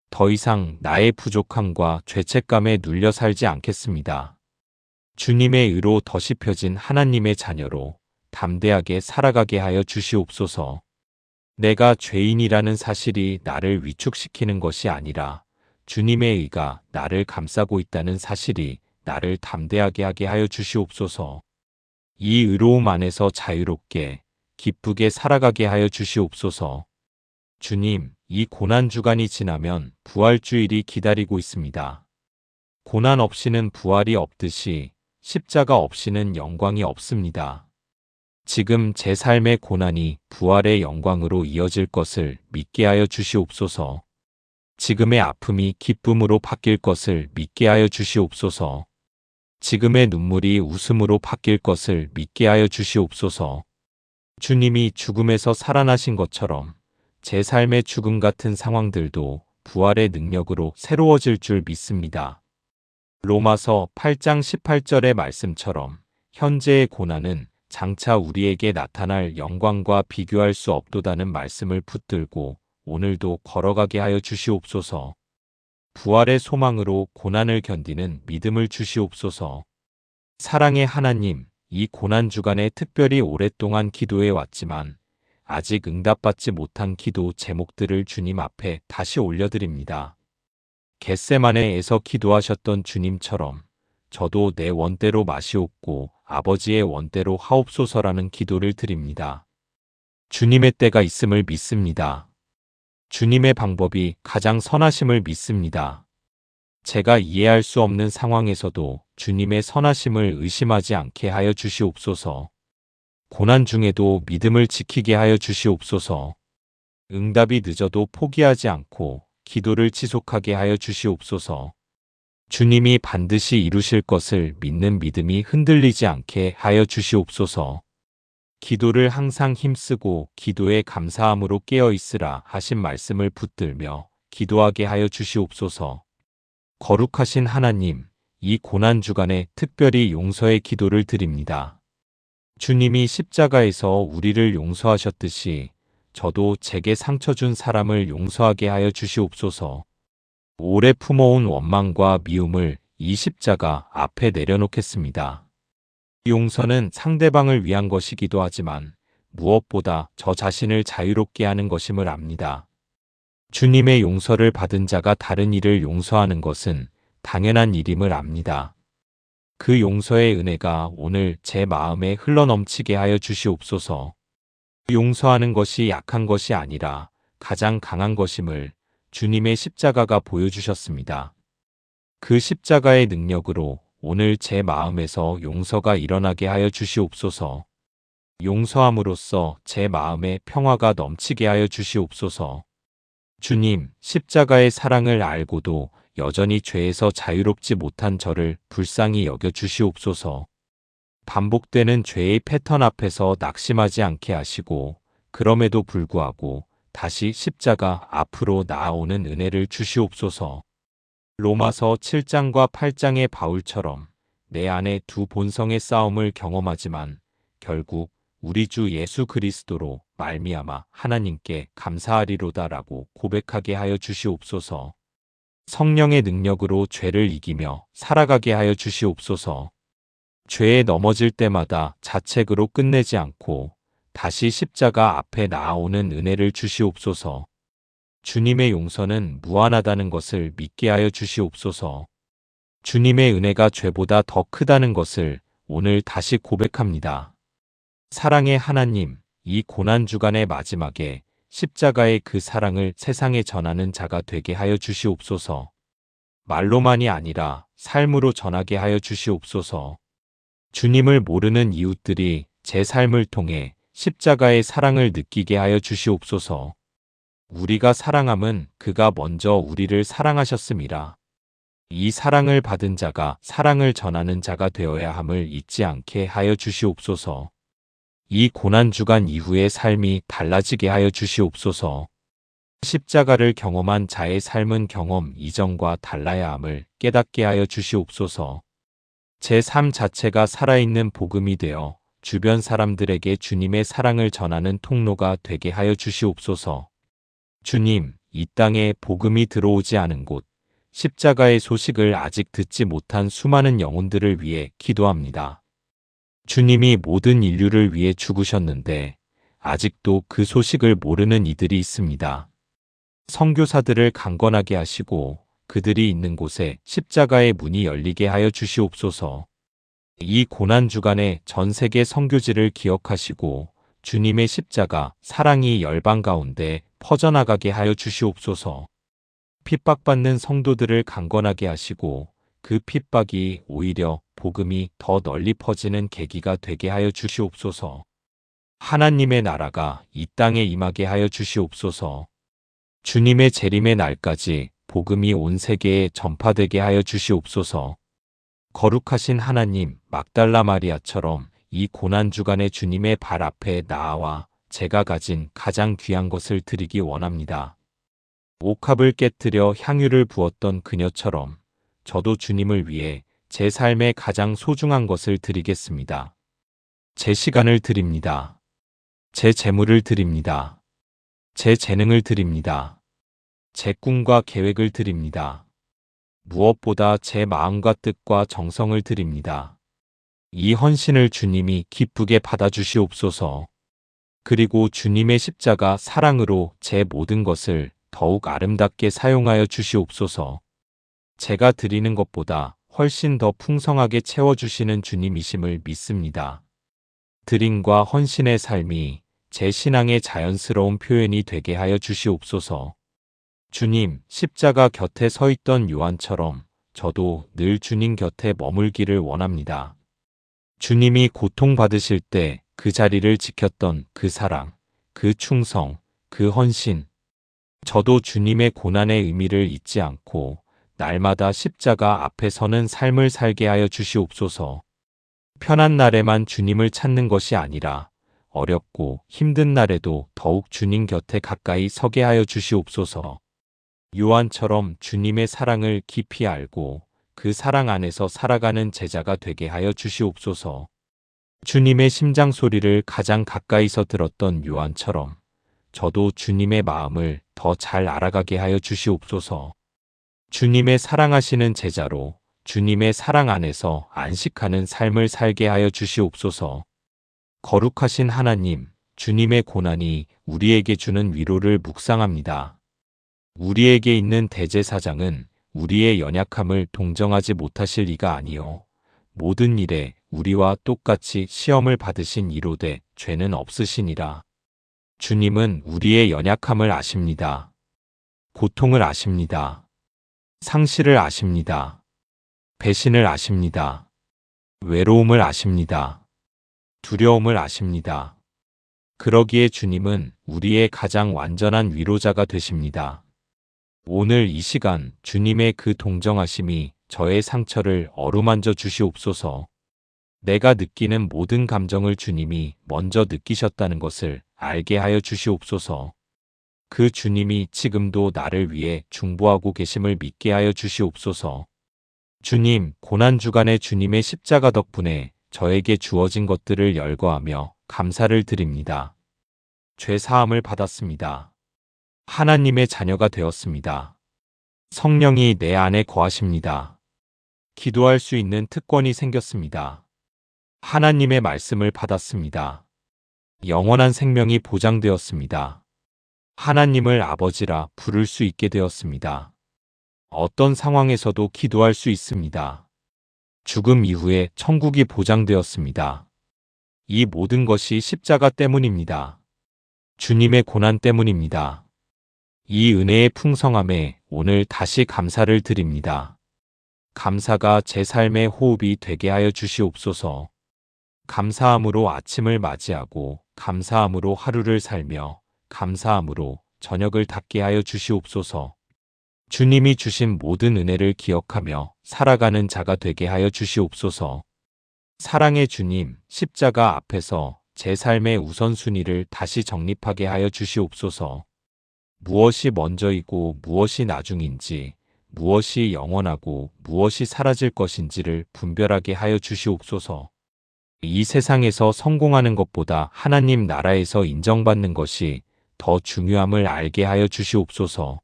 Speaker 1: 더 이상 나의 부족함과 죄책감에 눌려 살지 않겠습니다. 주님의 의로 덧입혀진 하나님의 자녀로 담대하게 살아가게 하여 주시옵소서. 내가 죄인이라는 사실이 나를 위축시키는 것이 아니라 주님의 의가 나를 감싸고 있다는 사실이 나를 담대하게 하게 하여 주시옵소서. 이 의로움 안에서 자유롭게 기쁘게 살아가게 하여 주시옵소서. 주님, 이 고난주간이 지나면 부활주일이 기다리고 있습니다. 고난 없이는 부활이 없듯이 십자가 없이는 영광이 없습니다. 지금 제 삶의 고난이 부활의 영광으로 이어질 것을 믿게 하여 주시옵소서. 지금의 아픔이 기쁨으로 바뀔 것을 믿게 하여 주시옵소서. 지금의 눈물이 웃음으로 바뀔 것을 믿게 하여 주시옵소서. 주님이 죽음에서 살아나신 것처럼 제 삶의 죽음 같은 상황들도 부활의 능력으로 새로워질 줄 믿습니다. 로마서 8장 18절의 말씀처럼 현재의 고난은 장차 우리에게 나타날 영광과 비교할 수 없도다는 말씀을 붙들고 오늘도 걸어가게 하여 주시옵소서. 부활의 소망으로 고난을 견디는 믿음을 주시옵소서. 사랑의 하나님, 이 고난주간에 특별히 오랫동안 기도해 왔지만 아직 응답받지 못한 기도 제목들을 주님 앞에 다시 올려드립니다. 겟세마네에서 기도하셨던 주님처럼 저도 내 원대로 마시옵고 아버지의 원대로 하옵소서라는 기도를 드립니다. 주님의 때가 있음을 믿습니다. 주님의 방법이 가장 선하심을 믿습니다. 제가 이해할 수 없는 상황에서도 주님의 선하심을 의심하지 않게 하여 주시옵소서. 고난 중에도 믿음을 지키게 하여 주시옵소서. 응답이 늦어도 포기하지 않고 기도를 지속하게 하여 주시옵소서. 주님이 반드시 이루실 것을 믿는 믿음이 흔들리지 않게 하여 주시옵소서. 기도를 항상 힘쓰고 기도에 감사함으로 깨어 있으라 하신 말씀을 붙들며 기도하게 하여 주시옵소서. 거룩하신 하나님, 이 고난주간에 특별히 용서의 기도를 드립니다. 주님이 십자가에서 우리를 용서하셨듯이 저도 제게 상처 준 사람을 용서하게 하여 주시옵소서. 오래 품어온 원망과 미움을 이 십자가 앞에 내려놓겠습니다. 용서는 상대방을 위한 것이기도 하지만 무엇보다 저 자신을 자유롭게 하는 것임을 압니다. 주님의 용서를 받은 자가 다른 이를 용서하는 것은 당연한 일임을 압니다. 그 용서의 은혜가 오늘 제 마음에 흘러넘치게 하여 주시옵소서. 용서하는 것이 약한 것이 아니라 가장 강한 것임을 주님의 십자가가 보여주셨습니다. 그 십자가의 능력으로 오늘 제 마음에서 용서가 일어나게 하여 주시옵소서. 용서함으로써 제 마음에 평화가 넘치게 하여 주시옵소서. 주님, 십자가의 사랑을 알고도 여전히 죄에서 자유롭지 못한 저를 불쌍히 여겨 주시옵소서. 반복되는 죄의 패턴 앞에서 낙심하지 않게 하시고 그럼에도 불구하고 다시 십자가 앞으로 나아오는 은혜를 주시옵소서. 로마서 7장과 8장의 바울처럼 내 안에 두 본성의 싸움을 경험하지만 결국 우리 주 예수 그리스도로 말미암아 하나님께 감사하리로다라고 고백하게 하여 주시옵소서. 성령의 능력으로 죄를 이기며 살아가게 하여 주시옵소서. 죄에 넘어질 때마다 자책으로 끝내지 않고 다시 십자가 앞에 나아오는 은혜를 주시옵소서. 주님의 용서는 무한하다는 것을 믿게 하여 주시옵소서. 주님의 은혜가 죄보다 더 크다는 것을 오늘 다시 고백합니다. 사랑의 하나님, 이 고난주간의 마지막에 십자가의 그 사랑을 세상에 전하는 자가 되게 하여 주시옵소서. 말로만이 아니라 삶으로 전하게 하여 주시옵소서. 주님을 모르는 이웃들이 제 삶을 통해 십자가의 사랑을 느끼게 하여 주시옵소서. 우리가 사랑함은 그가 먼저 우리를 사랑하셨음이라. 이 사랑을 받은 자가 사랑을 전하는 자가 되어야 함을 잊지 않게 하여 주시옵소서. 이 고난주간 이후의 삶이 달라지게 하여 주시옵소서. 십자가를 경험한 자의 삶은 경험 이전과 달라야 함을 깨닫게 하여 주시옵소서. 제 삶 자체가 살아있는 복음이 되어 주변 사람들에게 주님의 사랑을 전하는 통로가 되게 하여 주시옵소서. 주님, 이 땅에 복음이 들어오지 않은 곳, 십자가의 소식을 아직 듣지 못한 수많은 영혼들을 위해 기도합니다. 주님이 모든 인류를 위해 죽으셨는데 아직도 그 소식을 모르는 이들이 있습니다. 선교사들을 강건하게 하시고 그들이 있는 곳에 십자가의 문이 열리게 하여 주시옵소서. 이 고난주간에 전 세계 선교지를 기억하시고 주님의 십자가 사랑이 열방 가운데 퍼져나가게 하여 주시옵소서. 핍박받는 성도들을 강건하게 하시고 그 핍박이 오히려 복음이 더 널리 퍼지는 계기가 되게 하여 주시옵소서. 하나님의 나라가 이 땅에 임하게 하여 주시옵소서. 주님의 재림의 날까지 복음이 온 세계에 전파되게 하여 주시옵소서. 거룩하신 하나님, 막달라 마리아처럼 이 고난주간에 주님의 발 앞에 나아와 제가 가진 가장 귀한 것을 드리기 원합니다. 옥합을 깨뜨려 향유를 부었던 그녀처럼 저도 주님을 위해 제 삶의 가장 소중한 것을 드리겠습니다. 제 시간을 드립니다. 제 재물을 드립니다. 제 재능을 드립니다. 제 꿈과 계획을 드립니다. 무엇보다 제 마음과 뜻과 정성을 드립니다. 이 헌신을 주님이 기쁘게 받아주시옵소서. 그리고 주님의 십자가 사랑으로 제 모든 것을 더욱 아름답게 사용하여 주시옵소서. 제가 드리는 것보다 훨씬 더 풍성하게 채워주시는 주님이심을 믿습니다. 드림과 헌신의 삶이 제 신앙의 자연스러운 표현이 되게 하여 주시옵소서. 주님, 십자가 곁에 서 있던 요한처럼 저도 늘 주님 곁에 머물기를 원합니다. 주님이 고통받으실 때 그 자리를 지켰던 그 사랑, 그 충성, 그 헌신. 저도 주님의 고난의 의미를 잊지 않고 날마다 십자가 앞에 서는 삶을 살게 하여 주시옵소서. 편한 날에만 주님을 찾는 것이 아니라 어렵고 힘든 날에도 더욱 주님 곁에 가까이 서게 하여 주시옵소서. 요한처럼 주님의 사랑을 깊이 알고 그 사랑 안에서 살아가는 제자가 되게 하여 주시옵소서. 주님의 심장 소리를 가장 가까이서 들었던 요한처럼 저도 주님의 마음을 더 잘 알아가게 하여 주시옵소서. 주님의 사랑하시는 제자로 주님의 사랑 안에서 안식하는 삶을 살게 하여 주시옵소서. 거룩하신 하나님, 주님의 고난이 우리에게 주는 위로를 묵상합니다. 우리에게 있는 대제사장은 우리의 연약함을 동정하지 못하실 이가 아니요 모든 일에 우리와 똑같이 시험을 받으신 이로되 죄는 없으시니라. 주님은 우리의 연약함을 아십니다. 고통을 아십니다. 상실을 아십니다. 배신을 아십니다. 외로움을 아십니다. 두려움을 아십니다. 그러기에 주님은 우리의 가장 완전한 위로자가 되십니다. 오늘 이 시간 주님의 그 동정하심이 저의 상처를 어루만져 주시옵소서. 내가 느끼는 모든 감정을 주님이 먼저 느끼셨다는 것을 알게 하여 주시옵소서. 그 주님이 지금도 나를 위해 중보하고 계심을 믿게 하여 주시옵소서. 주님, 고난주간의 주님의 십자가 덕분에 저에게 주어진 것들을 열거하며 감사를 드립니다. 죄 사함을 받았습니다. 하나님의 자녀가 되었습니다. 성령이 내 안에 거하십니다. 기도할 수 있는 특권이 생겼습니다. 하나님의 말씀을 받았습니다. 영원한 생명이 보장되었습니다. 하나님을 아버지라 부를 수 있게 되었습니다. 어떤 상황에서도 기도할 수 있습니다. 죽음 이후에 천국이 보장되었습니다. 이 모든 것이 십자가 때문입니다. 주님의 고난 때문입니다. 이 은혜의 풍성함에 오늘 다시 감사를 드립니다. 감사가 제 삶의 호흡이 되게 하여 주시옵소서. 감사함으로 아침을 맞이하고 감사함으로 하루를 살며 감사함으로 저녁을 닫게 하여 주시옵소서. 주님이 주신 모든 은혜를 기억하며 살아가는 자가 되게 하여 주시옵소서. 사랑의 주님, 십자가 앞에서 제 삶의 우선순위를 다시 정립하게 하여 주시옵소서. 무엇이 먼저이고 무엇이 나중인지, 무엇이 영원하고 무엇이 사라질 것인지를 분별하게 하여 주시옵소서. 이 세상에서 성공하는 것보다 하나님 나라에서 인정받는 것이 더 중요함을 알게 하여 주시옵소서.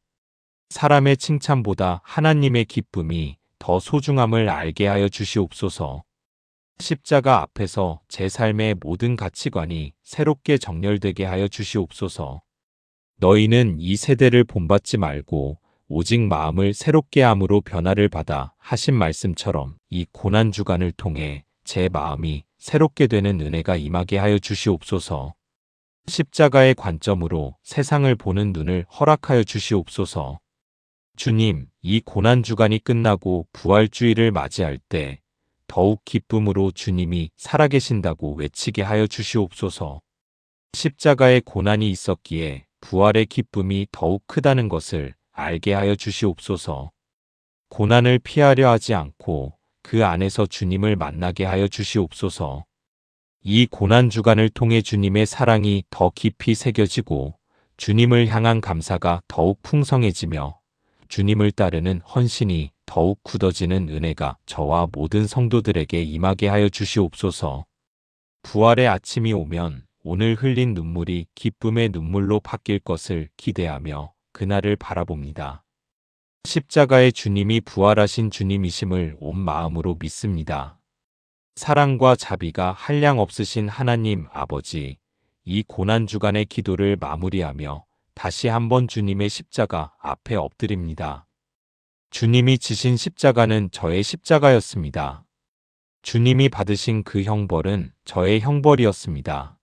Speaker 1: 사람의 칭찬보다 하나님의 기쁨이 더 소중함을 알게 하여 주시옵소서. 십자가 앞에서 제 삶의 모든 가치관이 새롭게 정렬되게 하여 주시옵소서. 너희는 이 세대를 본받지 말고 오직 마음을 새롭게 함으로 변화를 받아 하신 말씀처럼 이 고난 주간을 통해 제 마음이 새롭게 되는 은혜가 임하게 하여 주시옵소서. 십자가의 관점으로 세상을 보는 눈을 허락하여 주시옵소서. 주님, 이 고난 주간이 끝나고 부활주일을 맞이할 때 더욱 기쁨으로 주님이 살아계신다고 외치게 하여 주시옵소서. 십자가의 고난이 있었기에 부활의 기쁨이 더욱 크다는 것을 알게 하여 주시옵소서. 고난을 피하려 하지 않고 그 안에서 주님을 만나게 하여 주시옵소서. 이 고난 주간을 통해 주님의 사랑이 더 깊이 새겨지고 주님을 향한 감사가 더욱 풍성해지며 주님을 따르는 헌신이 더욱 굳어지는 은혜가 저와 모든 성도들에게 임하게 하여 주시옵소서. 부활의 아침이 오면 오늘 흘린 눈물이 기쁨의 눈물로 바뀔 것을 기대하며 그날을 바라봅니다. 십자가의 주님이 부활하신 주님이심을 온 마음으로 믿습니다. 사랑과 자비가 한량 없으신 하나님 아버지, 이 고난주간의 기도를 마무리하며 다시 한번 주님의 십자가 앞에 엎드립니다. 주님이 지신 십자가는 저의 십자가였습니다. 주님이 받으신 그 형벌은 저의 형벌이었습니다.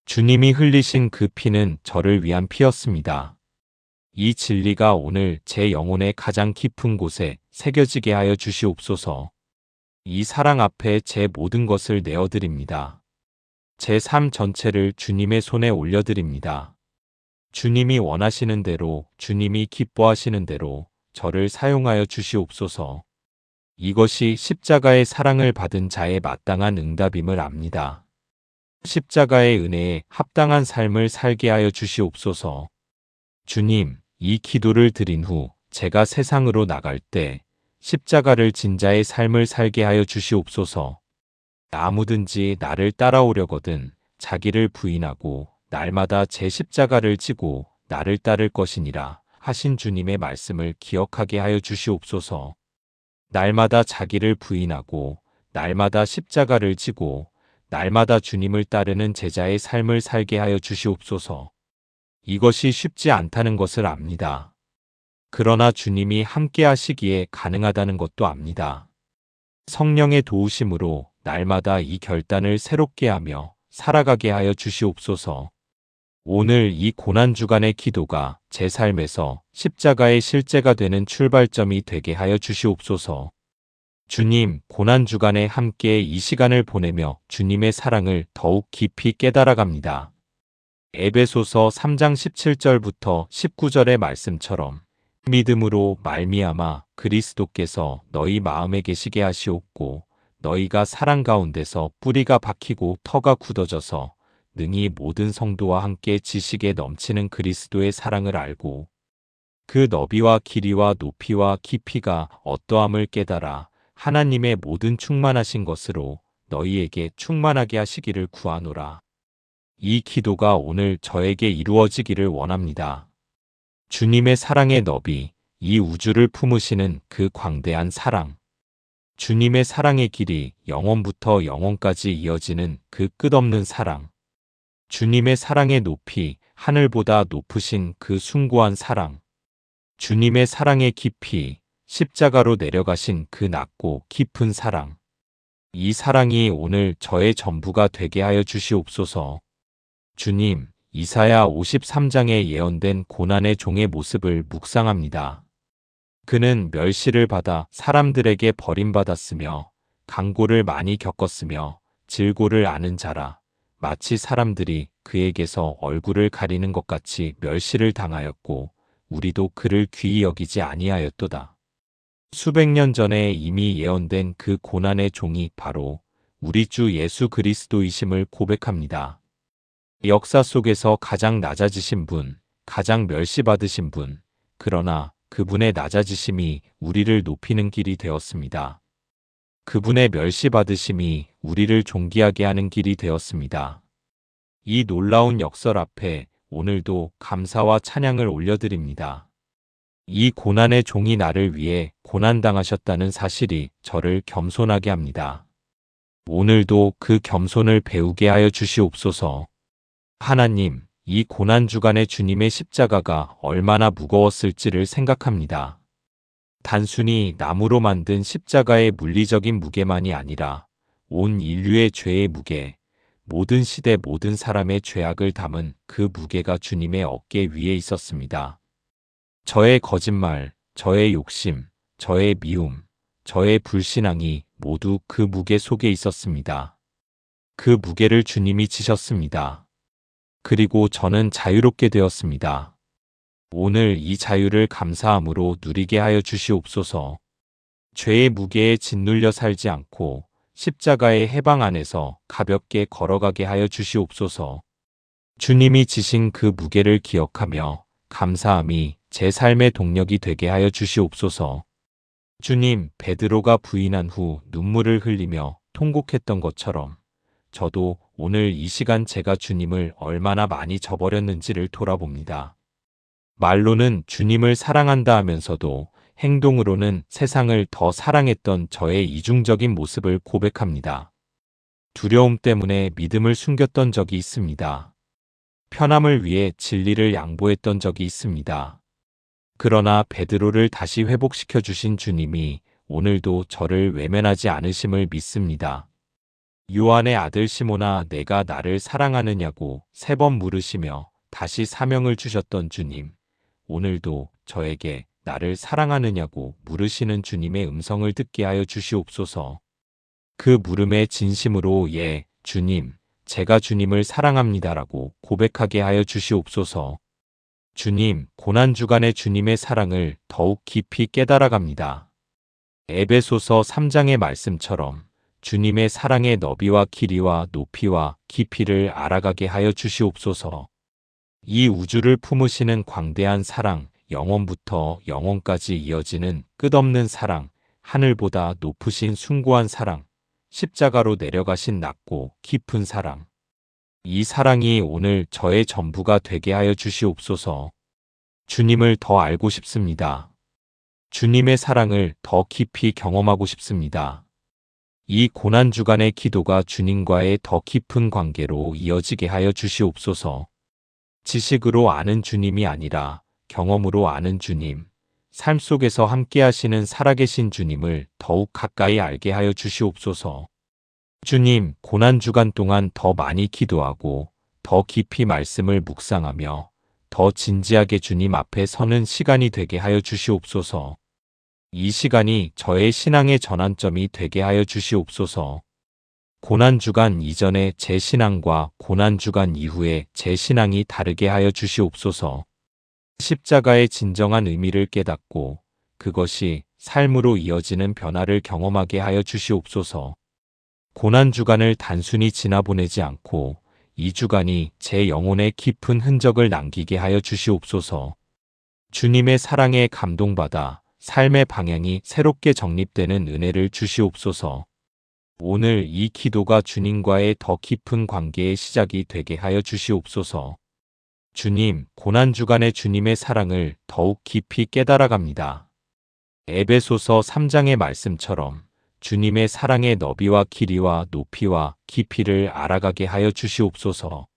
Speaker 1: 주님이 흘리신 그 피는 저를 위한 피였습니다. 이 진리가 오늘 제 영혼의 가장 깊은 곳에 새겨지게 하여 주시옵소서. 이 사랑 앞에 제 모든 것을 내어드립니다. 제 삶 전체를 주님의 손에 올려드립니다. 주님이 원하시는 대로, 주님이 기뻐하시는 대로 저를 사용하여 주시옵소서. 이것이 십자가의 사랑을 받은 자의 마땅한 응답임을 압니다. 십자가의 은혜에 합당한 삶을 살게 하여 주시옵소서. 주님, 이 기도를 드린 후 제가 세상으로 나갈 때 십자가를 진 자의 삶을 살게 하여 주시옵소서. 아무든지 나를 따라오려거든 자기를 부인하고 날마다 제 십자가를 지고 나를 따를 것이니라 하신 주님의 말씀을 기억하게 하여 주시옵소서. 날마다 자기를 부인하고 날마다 십자가를 지고 날마다 주님을 따르는 제자의 삶을 살게 하여 주시옵소서. 이것이 쉽지 않다는 것을 압니다. 그러나 주님이 함께 하시기에 가능하다는 것도 압니다. 성령의 도우심으로 날마다 이 결단을 새롭게 하며 살아가게 하여 주시옵소서. 오늘 이 고난주간의 기도가 제 삶에서 십자가의 실제가 되는 출발점이 되게 하여 주시옵소서. 주님, 고난주간에 함께 이 시간을 보내며 주님의 사랑을 더욱 깊이 깨달아갑니다. 에베소서 3장 17절부터 19절의 말씀처럼 믿음으로 말미암아 그리스도께서 너희 마음에 계시게 하시옵고 너희가 사랑 가운데서 뿌리가 박히고 터가 굳어져서 능히 모든 성도와 함께 지식에 넘치는 그리스도의 사랑을 알고 그 너비와 길이와 높이와 깊이가 어떠함을 깨달아 하나님의 모든 충만하신 것으로 너희에게 충만하게 하시기를 구하노라. 이 기도가 오늘 저에게 이루어지기를 원합니다. 주님의 사랑의 너비, 이 우주를 품으시는 그 광대한 사랑. 주님의 사랑의 길이 영원부터 영원까지 이어지는 그 끝없는 사랑. 주님의 사랑의 높이, 하늘보다 높으신 그 숭고한 사랑. 주님의 사랑의 깊이, 십자가로 내려가신 그 낮고 깊은 사랑. 이 사랑이 오늘 저의 전부가 되게 하여 주시옵소서. 주님, 이사야 53장에 예언된 고난의 종의 모습을 묵상합니다. 그는 멸시를 받아 사람들에게 버림받았으며 강고를 많이 겪었으며 질고를 아는 자라. 마치 사람들이 그에게서 얼굴을 가리는 것 같이 멸시를 당하였고 우리도 그를 귀히 여기지 아니하였도다. 수백 년 전에 이미 예언된 그 고난의 종이 바로 우리 주 예수 그리스도이심을 고백합니다. 역사 속에서 가장 낮아지신 분, 가장 멸시받으신 분, 그러나 그분의 낮아지심이 우리를 높이는 길이 되었습니다. 그분의 멸시받으심이 우리를 존귀하게 하는 길이 되었습니다. 이 놀라운 역설 앞에 오늘도 감사와 찬양을 올려드립니다. 이 고난의 종이 나를 위해 고난당하셨다는 사실이 저를 겸손하게 합니다. 오늘도 그 겸손을 배우게 하여 주시옵소서. 하나님, 이 고난주간의 주님의 십자가가 얼마나 무거웠을지를 생각합니다. 단순히 나무로 만든 십자가의 물리적인 무게만이 아니라 온 인류의 죄의 무게, 모든 시대 모든 사람의 죄악을 담은 그 무게가 주님의 어깨 위에 있었습니다. 저의 거짓말, 저의 욕심, 저의 미움, 저의 불신앙이 모두 그 무게 속에 있었습니다. 그 무게를 주님이 지셨습니다. 그리고 저는 자유롭게 되었습니다. 오늘 이 자유를 감사함으로 누리게 하여 주시옵소서. 죄의 무게에 짓눌려 살지 않고 십자가의 해방 안에서 가볍게 걸어가게 하여 주시옵소서. 주님이 지신 그 무게를 기억하며 감사함이 제 삶의 동력이 되게 하여 주시옵소서. 주님, 베드로가 부인한 후 눈물을 흘리며 통곡했던 것처럼 저도 오늘 이 시간 제가 주님을 얼마나 많이 저버렸는지를 돌아봅니다. 말로는 주님을 사랑한다 하면서도 행동으로는 세상을 더 사랑했던 저의 이중적인 모습을 고백합니다. 두려움 때문에 믿음을 숨겼던 적이 있습니다. 편함을 위해 진리를 양보했던 적이 있습니다. 그러나 베드로를 다시 회복시켜 주신 주님이 오늘도 저를 외면하지 않으심을 믿습니다. 요한의 아들 시몬아, 내가 나를 사랑하느냐고 3번 물으시며 다시 사명을 주셨던 주님, 오늘도 저에게 나를 사랑하느냐고 물으시는 주님의 음성을 듣게 하여 주시옵소서. 그 물음에 진심으로 예, 주님, 제가 주님을 사랑합니다라고 고백하게 하여 주시옵소서. 주님, 고난주간의 주님의 사랑을 더욱 깊이 깨달아갑니다. 에베소서 3장의 말씀처럼 주님의 사랑의 너비와 길이와 높이와 깊이를 알아가게 하여 주시옵소서. 이 우주를 품으시는 광대한 사랑, 영원부터 영원까지 이어지는 끝없는 사랑, 하늘보다 높으신 숭고한 사랑, 십자가로 내려가신 낮고 깊은 사랑. 이 사랑이 오늘 저의 전부가 되게 하여 주시옵소서. 주님을 더 알고 싶습니다. 주님의 사랑을 더 깊이 경험하고 싶습니다. 이 고난주간의 기도가 주님과의 더 깊은 관계로 이어지게 하여 주시옵소서. 지식으로 아는 주님이 아니라 경험으로 아는 주님, 삶 속에서 함께 하시는 살아계신 주님을 더욱 가까이 알게 하여 주시옵소서. 주님, 고난주간 동안 더 많이 기도하고 더 깊이 말씀을 묵상하며 더 진지하게 주님 앞에 서는 시간이 되게 하여 주시옵소서. 이 시간이 저의 신앙의 전환점이 되게 하여 주시옵소서. 고난주간 이전의 제 신앙과 고난주간 이후의 제 신앙이 다르게 하여 주시옵소서. 십자가의 진정한 의미를 깨닫고 그것이 삶으로 이어지는 변화를 경험하게 하여 주시옵소서. 고난주간을 단순히 지나보내지 않고 이 주간이 제 영혼에 깊은 흔적을 남기게 하여 주시옵소서. 주님의 사랑에 감동받아 삶의 방향이 새롭게 정립되는 은혜를 주시옵소서. 오늘 이 기도가 주님과의 더 깊은 관계의 시작이 되게 하여 주시옵소서. 주님, 고난주간의 주님의 사랑을 더욱 깊이 깨달아갑니다. 에베소서 3장의 말씀처럼 주님의 사랑의 너비와 길이와 높이와 깊이를 알아가게 하여 주시옵소서.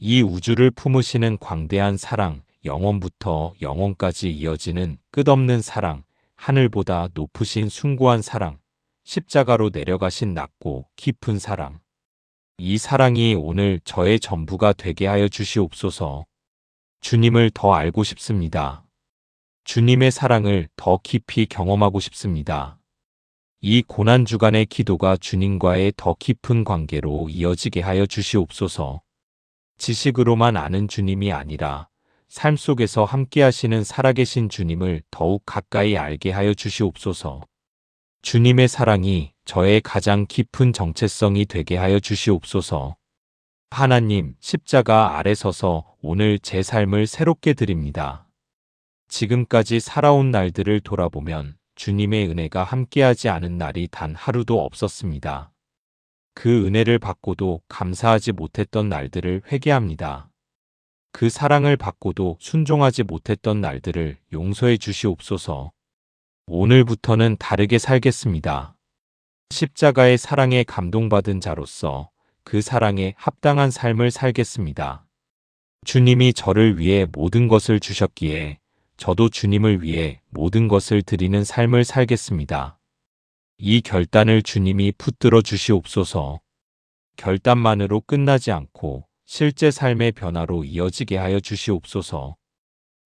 Speaker 1: 이 우주를 품으시는 광대한 사랑, 영원부터 영원까지 이어지는 끝없는 사랑, 하늘보다 높으신 숭고한 사랑, 십자가로 내려가신 낮고 깊은 사랑. 이 사랑이 오늘 저의 전부가 되게 하여 주시옵소서. 주님을 더 알고 싶습니다. 주님의 사랑을 더 깊이 경험하고 싶습니다. 이 고난주간의 기도가 주님과의 더 깊은 관계로 이어지게 하여 주시옵소서. 지식으로만 아는 주님이 아니라 삶 속에서 함께하시는 살아계신 주님을 더욱 가까이 알게 하여 주시옵소서. 주님의 사랑이 저의 가장 깊은 정체성이 되게 하여 주시옵소서. 하나님, 십자가 아래 서서 오늘 제 삶을 새롭게 드립니다. 지금까지 살아온 날들을 돌아보면 주님의 은혜가 함께하지 않은 날이 단 하루도 없었습니다. 그 은혜를 받고도 감사하지 못했던 날들을 회개합니다. 그 사랑을 받고도 순종하지 못했던 날들을 용서해 주시옵소서. 오늘부터는 다르게 살겠습니다. 십자가의 사랑에 감동받은 자로서 그 사랑에 합당한 삶을 살겠습니다. 주님이 저를 위해 모든 것을 주셨기에 저도 주님을 위해 모든 것을 드리는 삶을 살겠습니다. 이 결단을 주님이 붙들어 주시옵소서. 결단만으로 끝나지 않고 실제 삶의 변화로 이어지게 하여 주시옵소서.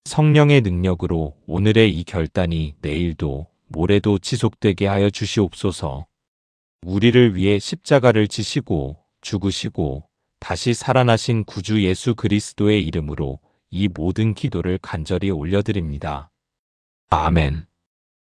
Speaker 1: 성령의 능력으로 오늘의 이 결단이 내일도 모레도 지속되게 하여 주시옵소서. 우리를 위해 십자가를 지시고 죽으시고 다시 살아나신 구주 예수 그리스도의 이름으로 이 모든 기도를 간절히 올려드립니다. 아멘.